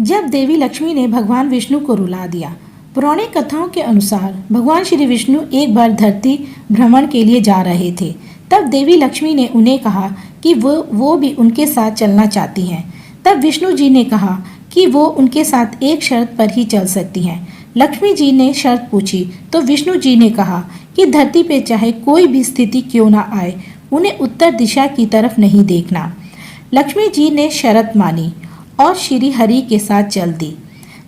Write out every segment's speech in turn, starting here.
जब देवी लक्ष्मी ने भगवान विष्णु को रुला दिया। पौराणिक कथाओं के अनुसार भगवान श्री विष्णु एक बार धरती भ्रमण के लिए जा रहे थे। तब देवी लक्ष्मी ने उन्हें कहा कि वो भी उनके साथ चलना चाहती हैं। तब विष्णु जी ने कहा कि वो उनके साथ एक शर्त पर ही चल सकती हैं। लक्ष्मी जी ने शर्त पूछी तो विष्णु जी ने कहा कि धरती पे चाहे कोई भी स्थिति क्यों ना आए, उन्हें उत्तर दिशा की तरफ नहीं देखना। लक्ष्मी जी ने शर्त मानी और श्री हरि के साथ चल दी।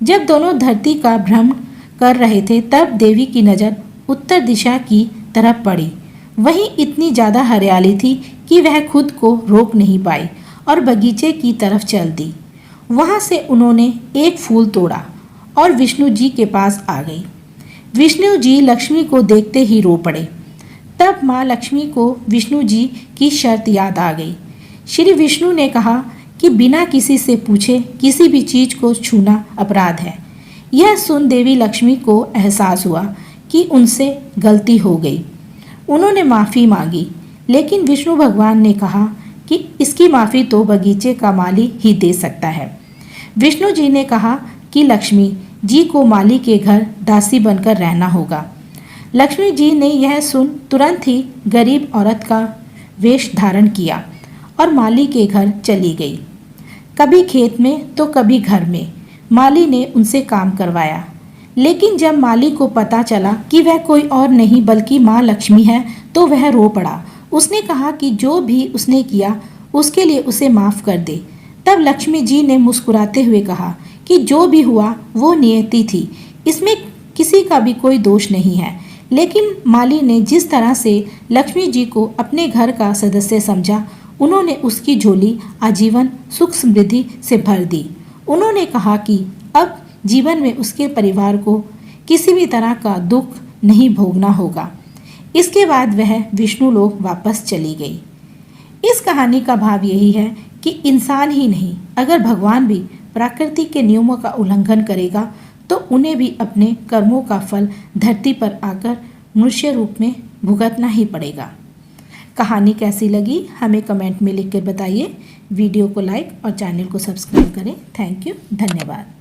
जब दोनों धरती का भ्रमण कर रहे थे तब देवी की नज़र उत्तर दिशा की तरफ पड़ी। वहीं इतनी ज़्यादा हरियाली थी कि वह खुद को रोक नहीं पाई और बगीचे की तरफ चल दी। वहाँ से उन्होंने एक फूल तोड़ा और विष्णु जी के पास आ गई। विष्णु जी लक्ष्मी को देखते ही रो पड़े। तब माँ लक्ष्मी को विष्णु जी की शर्त याद आ गई। श्री विष्णु ने कहा कि बिना किसी से पूछे किसी भी चीज़ को छूना अपराध है। यह सुन देवी लक्ष्मी को एहसास हुआ कि उनसे गलती हो गई। उन्होंने माफ़ी मांगी, लेकिन विष्णु भगवान ने कहा कि इसकी माफ़ी तो बगीचे का माली ही दे सकता है। विष्णु जी ने कहा कि लक्ष्मी जी को माली के घर दासी बनकर रहना होगा। लक्ष्मी जी ने यह सुन तुरंत ही गरीब औरत का वेश धारण किया और माली के घर चली गई। कभी खेत में तो कभी घर में माली ने उनसे काम करवाया। लेकिन जब माली को पता चला कि वह कोई और नहीं बल्कि माँ लक्ष्मी है तो वह रो पड़ा। उसने कहा कि जो भी उसने किया उसके लिए उसे माफ़ कर दे। तब लक्ष्मी जी ने मुस्कुराते हुए कहा कि जो भी हुआ वो नियति थी, इसमें किसी का भी कोई दोष नहीं है। लेकिन माली ने जिस तरह से लक्ष्मी जी को अपने घर का सदस्य समझा, उन्होंने उसकी झोली आजीवन सुख समृद्धि से भर दी। उन्होंने कहा कि अब जीवन में उसके परिवार को किसी भी तरह का दुख नहीं भोगना होगा। इसके बाद वह विष्णु लोक वापस चली गई। इस कहानी का भाव यही है कि इंसान ही नहीं, अगर भगवान भी प्रकृति के नियमों का उल्लंघन करेगा तो उन्हें भी अपने कर्मों का फल धरती पर आकर मनुष्य रूप में भुगतना ही पड़ेगा। कहानी कैसी लगी हमें कमेंट में लिखकर बताइए। वीडियो को लाइक और चैनल को सब्सक्राइब करें। थैंक यू, धन्यवाद।